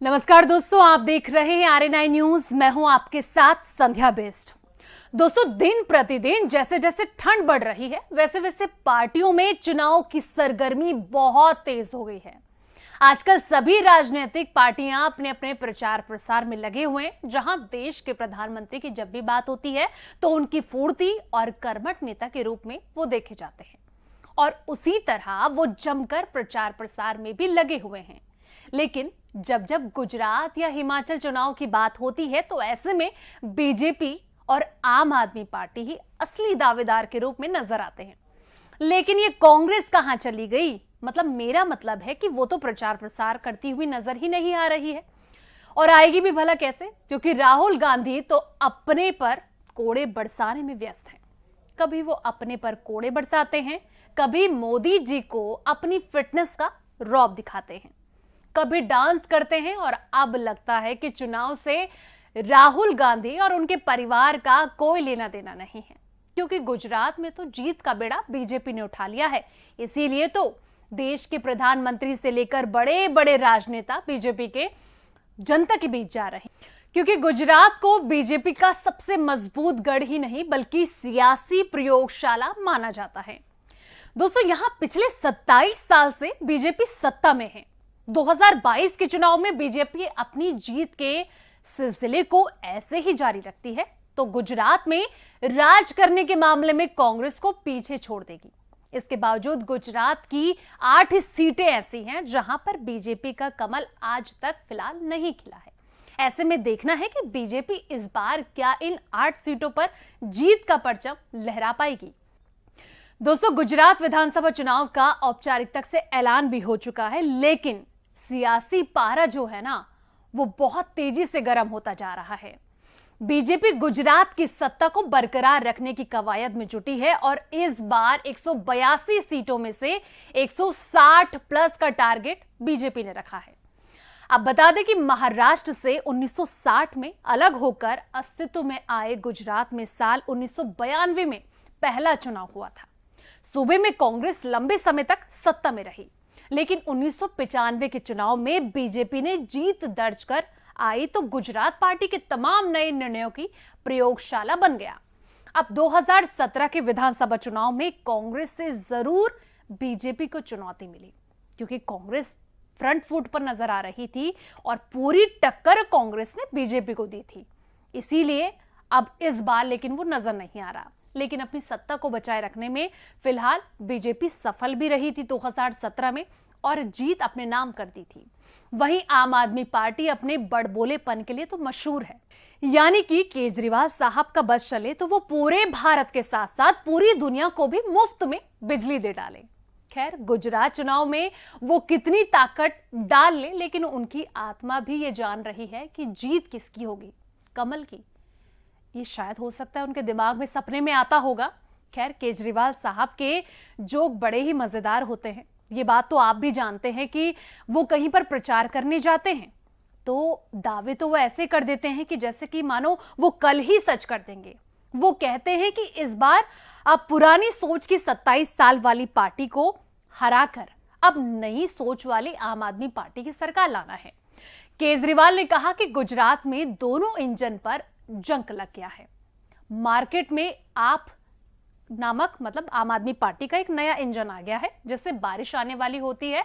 नमस्कार दोस्तों, आप देख रहे हैं RNI न्यूज। मैं हूं आपके साथ संध्या बेस्ट। दोस्तों, दिन प्रतिदिन जैसे जैसे ठंड बढ़ रही है वैसे वैसे पार्टियों में चुनाव की सरगर्मी बहुत तेज हो गई है। आजकल सभी राजनीतिक पार्टियां अपने अपने प्रचार प्रसार में लगे हुए हैं। जहां देश के प्रधानमंत्री की जब भी बात होती है तो उनकी फुर्ती और कर्मठ नेता के रूप में वो देखे जाते हैं और उसी तरह वो जमकर प्रचार प्रसार में भी लगे हुए हैं। लेकिन जब जब गुजरात या हिमाचल चुनाव की बात होती है तो ऐसे में बीजेपी और आम आदमी पार्टी ही असली दावेदार के रूप में नजर आते हैं। लेकिन ये कांग्रेस कहां चली गई? मेरा मतलब है कि वो तो प्रचार प्रसार करती हुई नजर ही नहीं आ रही है और आएगी भी भला कैसे, क्योंकि राहुल गांधी तो अपने पर कोड़े बरसाने में व्यस्त हैं। कभी वो अपने पर कोड़े बरसाते हैं, कभी मोदी जी को अपनी फिटनेस का रौब दिखाते हैं, कभी डांस करते हैं और अब लगता है कि चुनाव से राहुल गांधी और उनके परिवार का कोई लेना देना नहीं है, क्योंकि गुजरात में तो जीत का बेड़ा बीजेपी ने उठा लिया है। इसीलिए तो देश के प्रधानमंत्री से लेकर बड़े बड़े राजनेता बीजेपी के जनता के बीच जा रहे हैं, क्योंकि गुजरात को बीजेपी का सबसे मजबूत गढ़ ही नहीं बल्कि सियासी प्रयोगशाला माना जाता है। दोस्तों, यहां पिछले 27 साल से बीजेपी सत्ता में है। 2022 के चुनाव में बीजेपी अपनी जीत के सिलसिले को ऐसे ही जारी रखती है तो गुजरात में राज करने के मामले में कांग्रेस को पीछे छोड़ देगी। इसके बावजूद गुजरात की 8 सीटें ऐसी हैं जहां पर बीजेपी का कमल आज तक फिलहाल नहीं खिला है। ऐसे में देखना है कि बीजेपी इस बार क्या इन 8 सीटों पर जीत का परचम लहरा पाएगी। दोस्तों, गुजरात विधानसभा चुनाव का औपचारिकता से ऐलान भी हो चुका है, लेकिन सियासी पारा जो है ना, वो बहुत तेजी से गर्म होता जा रहा है। बीजेपी गुजरात की सत्ता को बरकरार रखने की कवायद में जुटी है और इस बार 182 सीटों में से 160 प्लस का टारगेट बीजेपी ने रखा है। अब बता दें कि महाराष्ट्र से 1960 में अलग होकर अस्तित्व में आए गुजरात में साल 1992 में पहला चुनाव हुआ था। सूबे में कांग्रेस लंबे समय तक सत्ता में रही, लेकिन 1995 के चुनाव में बीजेपी ने जीत दर्ज कर आई तो गुजरात पार्टी के तमाम नए निर्णयों की प्रयोगशाला बन गया। अब 2017 के विधानसभा चुनाव में कांग्रेस से जरूर बीजेपी को चुनौती मिली, क्योंकि कांग्रेस फ्रंट फुट पर नजर आ रही थी और पूरी टक्कर कांग्रेस ने बीजेपी को दी थी। इसीलिए अब इस बार लेकिन वो नजर नहीं आ रहा। लेकिन अपनी सत्ता को बचाए रखने में फिलहाल बीजेपी सफल भी रही थी 2017 में और जीत अपने नाम कर दी थी। वहीं आम आदमी पार्टी अपने बड़बोलेपन के लिए तो मशहूर है, यानी कि केजरीवाल साहब का बस चले तो वो पूरे भारत के साथ साथ पूरी दुनिया को भी मुफ्त में बिजली दे डाले। खैर, गुजरात चुनाव में वो कितनी ताकत डाल ले, लेकिन उनकी आत्मा भी ये जान रही है कि जीत किसकी होगी, कमल की। ये शायद हो सकता है उनके दिमाग में सपने में आता होगा। खैर, केजरीवाल साहब के जोक बड़े ही मजेदार होते हैं। ये बात तो आप भी जानते हैं कि वो कहीं पर प्रचार करने जाते हैं तो दावे तो वो ऐसे कर देते हैं कि जैसे कि मानो वो कल ही सच कर देंगे। वो कहते हैं कि इस बार अब पुरानी सोच की 27 साल वाली पार्टी को हराकर अब नई सोच वाली आम आदमी पार्टी की सरकार लाना है। केजरीवाल ने कहा कि गुजरात में दोनों इंजन पर जंग लग गया है। मार्केट में आप नामक आम आदमी पार्टी का एक नया इंजन आ गया है। जैसे बारिश आने वाली होती है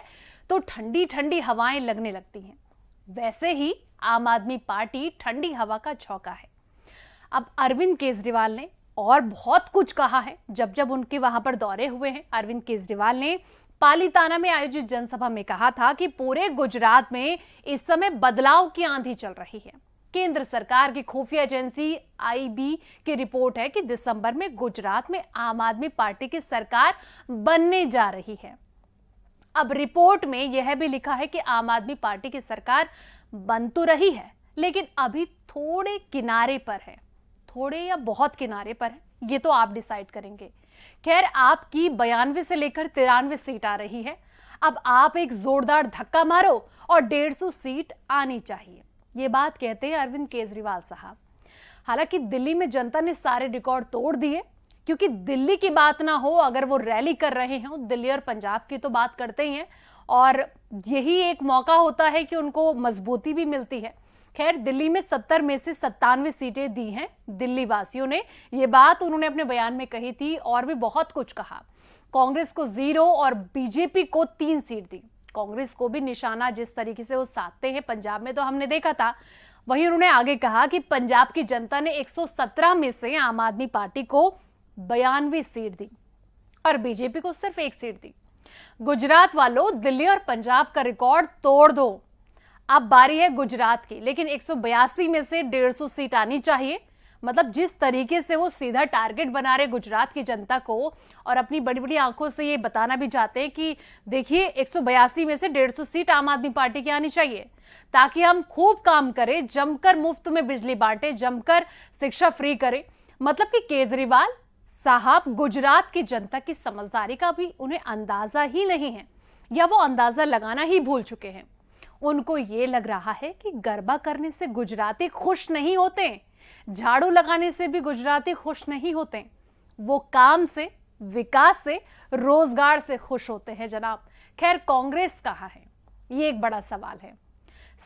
तो ठंडी ठंडी हवाएं लगने लगती हैं, वैसे ही आम आदमी पार्टी ठंडी हवा का झोंका है। अब अरविंद केजरीवाल ने और बहुत कुछ कहा है जब जब उनके वहां पर दौरे हुए हैं। अरविंद केजरीवाल ने पालीताना में आयोजित जनसभा में कहा था कि पूरे गुजरात में इस समय बदलाव की आंधी चल रही है। केंद्र सरकार की खुफिया एजेंसी आईबी की रिपोर्ट है कि दिसंबर में गुजरात में आम आदमी पार्टी की सरकार बनने जा रही है। अब रिपोर्ट में यह भी लिखा है कि आम आदमी पार्टी की सरकार बन तो रही है, लेकिन अभी थोड़े किनारे पर है। थोड़े या बहुत किनारे पर है, ये तो आप डिसाइड करेंगे। खैर, आपकी 92 से लेकर 93 सीट आ रही है। अब आप एक जोरदार धक्का मारो और 150 सीट आनी चाहिए, ये बात कहते हैं अरविंद केजरीवाल साहब। हालांकि दिल्ली में जनता ने सारे रिकॉर्ड तोड़ दिए, क्योंकि दिल्ली की बात ना हो, अगर वो रैली कर रहे हो, दिल्ली और पंजाब की तो बात करते ही हैं, और यही एक मौका होता है कि उनको मजबूती भी मिलती है। खैर, दिल्ली में 70 में से 97 सीटें दी हैं दिल्ली वासियों ने। ये बात उन्होंने अपने बयान में कही थी और भी बहुत कुछ कहा। कांग्रेस को 0 और बीजेपी को 3 सीट दी। कांग्रेस को भी निशाना जिस तरीके से वो साधते हैं पंजाब में तो हमने देखा था। वहीं उन्होंने आगे कहा कि पंजाब की जनता ने 117 में से आम आदमी पार्टी को 92 सीट दी और बीजेपी को सिर्फ 1 सीट दी। गुजरात वालों, दिल्ली और पंजाब का रिकॉर्ड तोड़ दो। अब बारी है गुजरात की, लेकिन 182 में से 150 सीट आनी चाहिए। मतलब जिस तरीके से वो सीधा टारगेट बना रहे गुजरात की जनता को और अपनी बड़ी बड़ी आंखों से ये बताना भी चाहते हैं कि देखिए 182 में से 150 सीट आम आदमी पार्टी की आनी चाहिए ताकि हम खूब काम करें, जमकर मुफ्त में बिजली बांटे, जमकर शिक्षा फ्री करें। मतलब कि केजरीवाल साहब गुजरात की जनता की समझदारी का भी उन्हें अंदाजा ही नहीं है या वो अंदाजा लगाना ही भूल चुके हैं। उनको ये लग रहा है कि गरबा करने से गुजराती खुश नहीं होते, झाड़ू लगाने से भी गुजराती खुश नहीं होते। वो काम से, विकास से, रोजगार से खुश होते हैं जनाब। खैर, कांग्रेस कहाँ है, ये एक बड़ा सवाल है।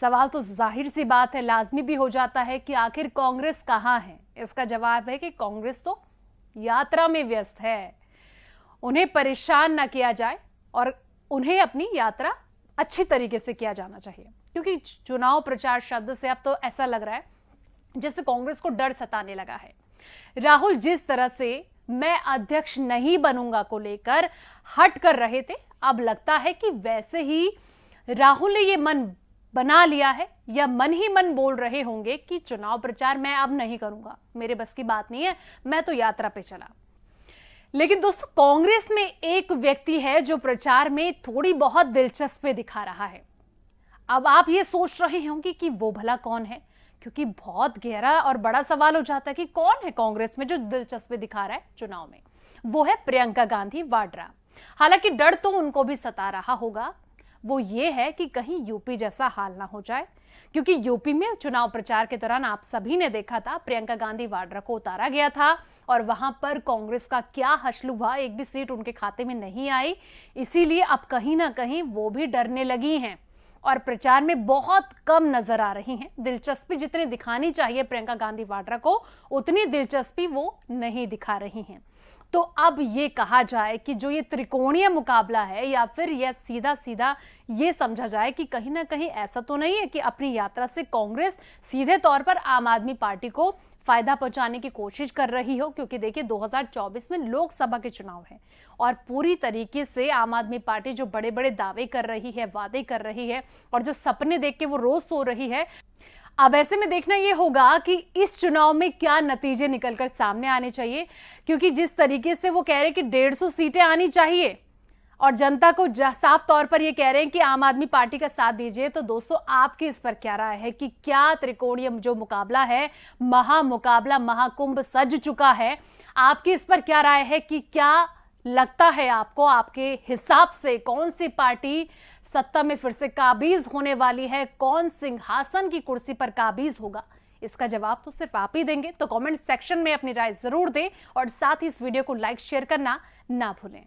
सवाल तो जाहिर सी बात है, लाजमी भी हो जाता है कि आखिर कांग्रेस कहाँ है। इसका जवाब है कि कांग्रेस तो यात्रा में व्यस्त है। उन्हें परेशान न किया जाए और उन्हें अपनी यात्रा अच्छी तरीके से किया जाना चाहिए, क्योंकि चुनाव प्रचार शब्द से अब तो ऐसा लग रहा है जैसे कांग्रेस को डर सताने लगा है। राहुल जिस तरह से मैं अध्यक्ष नहीं बनूंगा को लेकर हट कर रहे थे, अब लगता है कि वैसे ही राहुल ने ये मन बना लिया है या मन ही मन बोल रहे होंगे कि चुनाव प्रचार मैं अब नहीं करूंगा, मेरे बस की बात नहीं है, मैं तो यात्रा पे चला। लेकिन दोस्तों, कांग्रेस में एक व्यक्ति है जो प्रचार में थोड़ी बहुत दिलचस्पी दिखा रहा है। अब आप ये सोच रहे होंगे कि वो भला कौन है, क्योंकि बहुत गहरा और बड़ा सवाल हो जाता है कि कौन है कांग्रेस में जो दिलचस्पी दिखा रहा है चुनाव में। वो है प्रियंका गांधी वाड्रा। हालांकि डर तो उनको भी सता रहा होगा, वो ये है कि कहीं यूपी जैसा हाल ना हो जाए, क्योंकि यूपी में चुनाव प्रचार के दौरान आप सभी ने देखा था प्रियंका गांधी वाड्रा को उतारा गया था और वहां पर कांग्रेस का क्या हश्ल हुआ, एक भी सीट उनके खाते में नहीं आई। इसीलिए अब कहीं ना कहीं वो भी डरने लगी हैं और प्रचार में बहुत कम नजर आ रही हैं। दिलचस्पी जितनी दिखानी चाहिए प्रियंका गांधी वाड्रा को, उतनी दिलचस्पी वो नहीं दिखा रही हैं। तो अब ये कहा जाए कि जो ये त्रिकोणीय मुकाबला है या फिर यह सीधा सीधा ये समझा जाए कि कहीं ना कहीं ऐसा तो नहीं है कि अपनी यात्रा से कांग्रेस सीधे तौर पर आम आदमी पार्टी को फायदा पहुंचाने की कोशिश कर रही हो, क्योंकि देखिए 2024 में लोकसभा के चुनाव है और पूरी तरीके से आम आदमी पार्टी जो बड़े बड़े दावे कर रही है, वादे कर रही है और जो सपने देख के वो रोज सो रही है, अब ऐसे में देखना ये होगा कि इस चुनाव में क्या नतीजे निकलकर सामने आने चाहिए। क्योंकि जिस तरीके से वो कह रहे हैं कि 150 सीटें आनी चाहिए और जनता को साफ तौर पर ये कह रहे हैं कि आम आदमी पार्टी का साथ दीजिए, तो दोस्तों आपकी इस पर क्या राय है कि क्या त्रिकोणीय जो मुकाबला है, महामुकाबला, महाकुंभ सज चुका है? आपकी इस पर क्या राय है कि क्या लगता है आपको, आपके हिसाब से कौन सी पार्टी सत्ता में फिर से काबिज होने वाली है, कौन सिंहासन की कुर्सी पर काबिज होगा? इसका जवाब तो सिर्फ आप ही देंगे। तो कमेंट सेक्शन में अपनी राय जरूर दें और साथ ही इस वीडियो को लाइक शेयर करना ना भूलें।